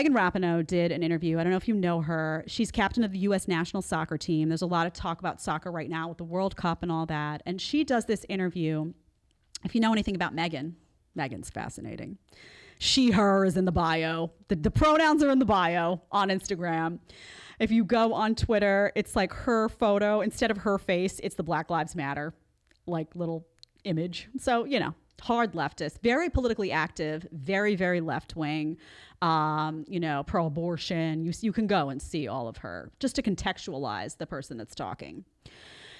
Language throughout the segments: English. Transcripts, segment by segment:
Megan Rapinoe did an interview. I don't know if you know her. She's captain of the U.S. national soccer team. There's a lot of talk about soccer right now with the World Cup and all that. And she does this interview. If you know anything about Megan, Megan's fascinating. She, her is in the bio. The pronouns are in the bio on Instagram. If you go on Twitter, it's like her photo. Instead of her face, it's the Black Lives Matter, like little image. So, you know, hard leftist, very politically active, very, very left wing, you know, pro-abortion. You can go and see all of her just to contextualize the person that's talking.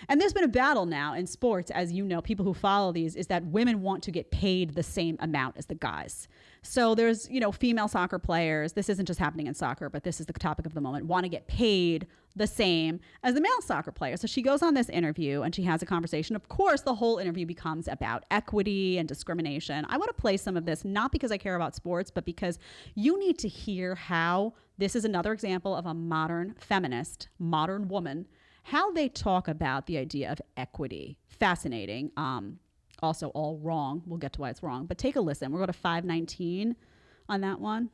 And there's been a battle now in sports, as you know, people who follow these, is that women want to get paid the same amount as the guys. So there's, you know, female soccer players, this isn't just happening in soccer, but this is the topic of the moment, want to get paid the same as the male soccer player. So she goes on this interview and she has a conversation. Of course, the whole interview becomes about equity and discrimination. I want to play some of this, not because I care about sports, but because you need to hear how this is another example of a modern feminist, modern woman, how they talk about the idea of equity. Fascinating. Also all wrong. We'll get to why it's wrong. But take a listen. We'll go to 519 on that one.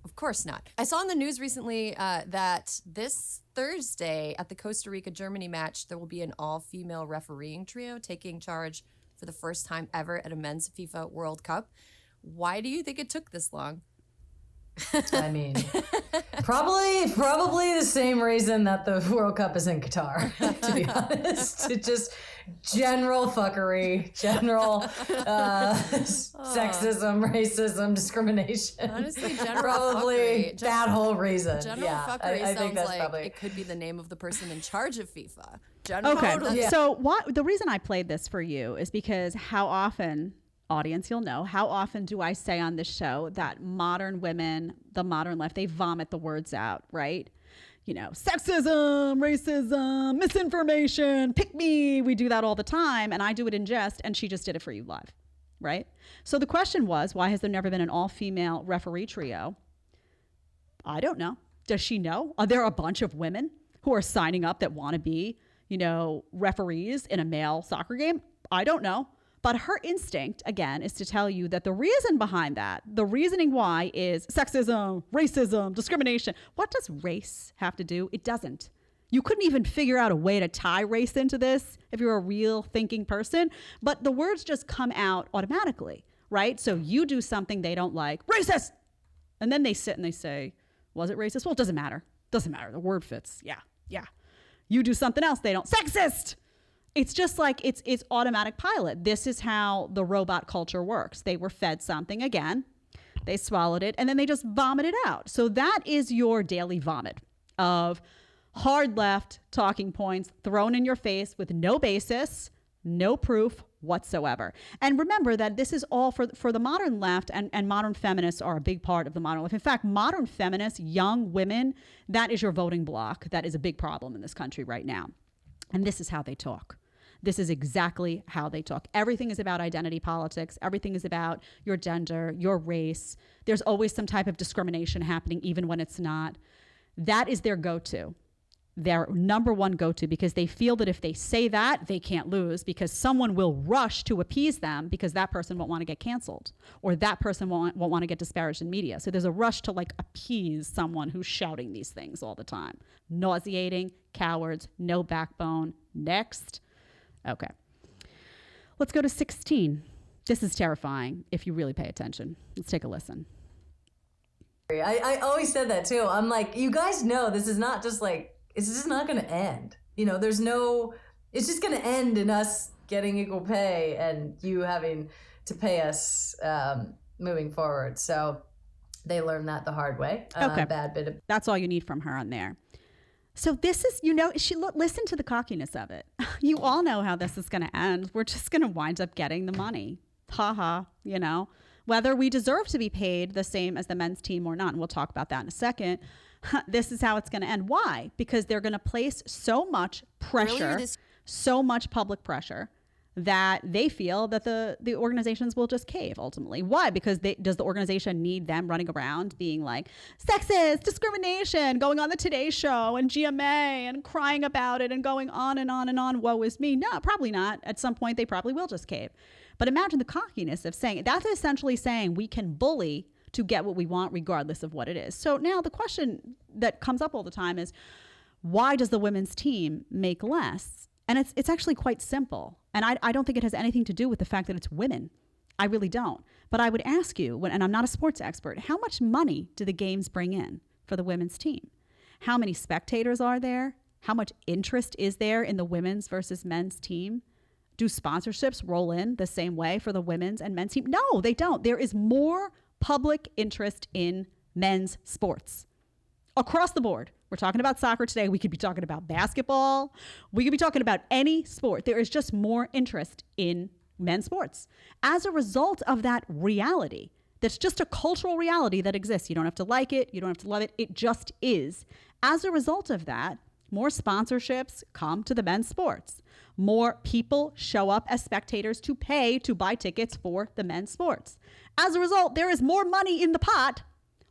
Of course not. I saw in the news recently that this Thursday at the Costa Rica-Germany match, there will be an all-female refereeing trio taking charge for the first time ever at a men's FIFA World Cup. Why do you think it took this long? I mean, probably the same reason that the World Cup is in Qatar, to be honest. It's just general fuckery, general sexism, racism, discrimination. Honestly, general probably fuckery. that whole reason. General fuckery I think sounds that's like probably... it could be the name of the person in charge of FIFA. General Okay, totally. so the reason I played this for you is because how often... audience, you'll know, how often do I say on this show that modern women, the modern left, they vomit the words out, right? You know, sexism, racism, misinformation, pick me. We do that all the time. And I do it in jest, and she just did it for you live, right? So the question was, why has there never been an all-female referee trio? I don't know. Does she know? Are there a bunch of women who are signing up that want to be, you know, referees in a male soccer game? I don't know. But her instinct, again, is to tell you that the reason behind that, the reasoning why is sexism, racism, discrimination. What does race have to do? It doesn't. You couldn't even figure out a way to tie race into this if you're a real thinking person. But the words just come out automatically, right? So you do something they don't like, racist. And then they sit and they say, was it racist? Well, it doesn't matter. Doesn't matter. The word fits. Yeah. You do something else they don't. Sexist. It's just like it's automatic pilot. This is how the robot culture works. They were fed something again, they swallowed it, and then they just vomit it out. So that is your daily vomit of hard left talking points thrown in your face with no basis, no proof whatsoever. And remember that this is all for the modern left, and modern feminists are a big part of the modern left. In fact, modern feminists, young women, that is your voting bloc. That is a big problem in this country right now. And this is how they talk. This is exactly how they talk. Everything is about identity politics. Everything is about your gender, your race. There's always some type of discrimination happening, even when it's not. That is their go-to, their number one go-to, because they feel that if they say that, they can't lose, because someone will rush to appease them because that person won't want to get canceled, or that person won't want to get disparaged in media. So there's a rush to like appease someone who's shouting these things all the time. Nauseating, cowards, no backbone. Next. Okay. Let's go to 16. This is terrifying if you really pay attention. Let's take a listen. I always said that too. I'm like, you guys know this is not just like, it's just not going to end. You know, it's just going to end in us getting equal pay and you having to pay us moving forward. So they learned that the hard way. Okay. Bad bit of... That's all you need from her on there. So this is, you know, listen to the cockiness of it. You all know how this is going to end. We're just going to wind up getting the money. You know, whether we deserve to be paid the same as the men's team or not. And we'll talk about that in a second. This is how it's going to end. Why? Because they're going to place so much pressure, so much public pressure, that they feel that the organizations will just cave ultimately. Why? Because does the organization need them running around being like sexist, discrimination, going on the Today Show and GMA and crying about it and going on and on and on, woe is me? No, probably not. At some point, they probably will just cave. But imagine the cockiness of saying, that's essentially saying we can bully to get what we want, regardless of what it is. So now the question that comes up all the time is, why does the women's team make less? And it's actually quite simple. And I don't think it has anything to do with the fact that it's women. I really don't. But I would ask you, and I'm not a sports expert, how much money do the games bring in for the women's team? How many spectators are there? How much interest is there in the women's versus men's team? Do sponsorships roll in the same way for the women's and men's team? No, they don't. There is more public interest in men's sports across the board. We're talking about soccer today. We could be talking about basketball. We could be talking about any sport. There is just more interest in men's sports. As a result of that reality, that's just a cultural reality that exists. You don't have to like it. You don't have to love it. It just is. As a result of that, more sponsorships come to the men's sports. More people show up as spectators to pay to buy tickets for the men's sports. As a result, there is more money in the pot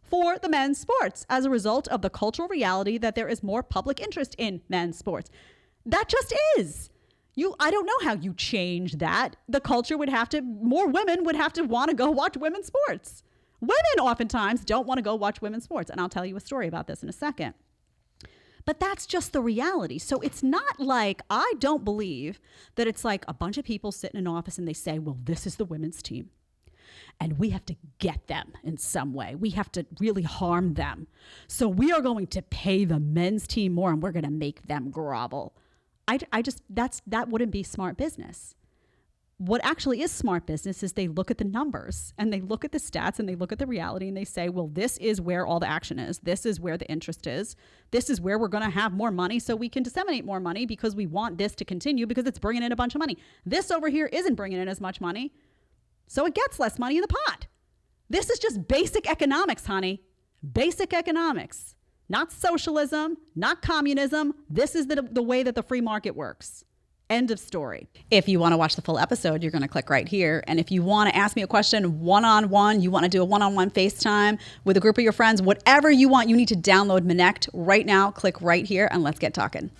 for the men's sports as a result of the cultural reality that there is more public interest in men's sports. That just is. I don't know how you change that. The culture would have to, more women would have to want to go watch women's sports. Women oftentimes don't want to go watch women's sports. And I'll tell you a story about this in a second. But that's just the reality. So it's not like, I don't believe that it's like a bunch of people sit in an office and they say, well, this is the women's team. And we have to get them in some way. We have to really harm them. So we are going to pay the men's team more and we're going to make them grovel. That wouldn't be smart business. What actually is smart business is they look at the numbers and they look at the stats and they look at the reality and they say, well, this is where all the action is. This is where the interest is. This is where we're going to have more money so we can disseminate more money because we want this to continue because it's bringing in a bunch of money. This over here isn't bringing in as much money, so it gets less money in the pot. This is just basic economics, honey. Basic economics. Not socialism, not communism. This is the way that the free market works. End of story. If you want to watch the full episode, you're going to click right here. And if you want to ask me a question one-on-one, you want to do a one-on-one FaceTime with a group of your friends, whatever you want, you need to download Connect right now. Click right here and let's get talking.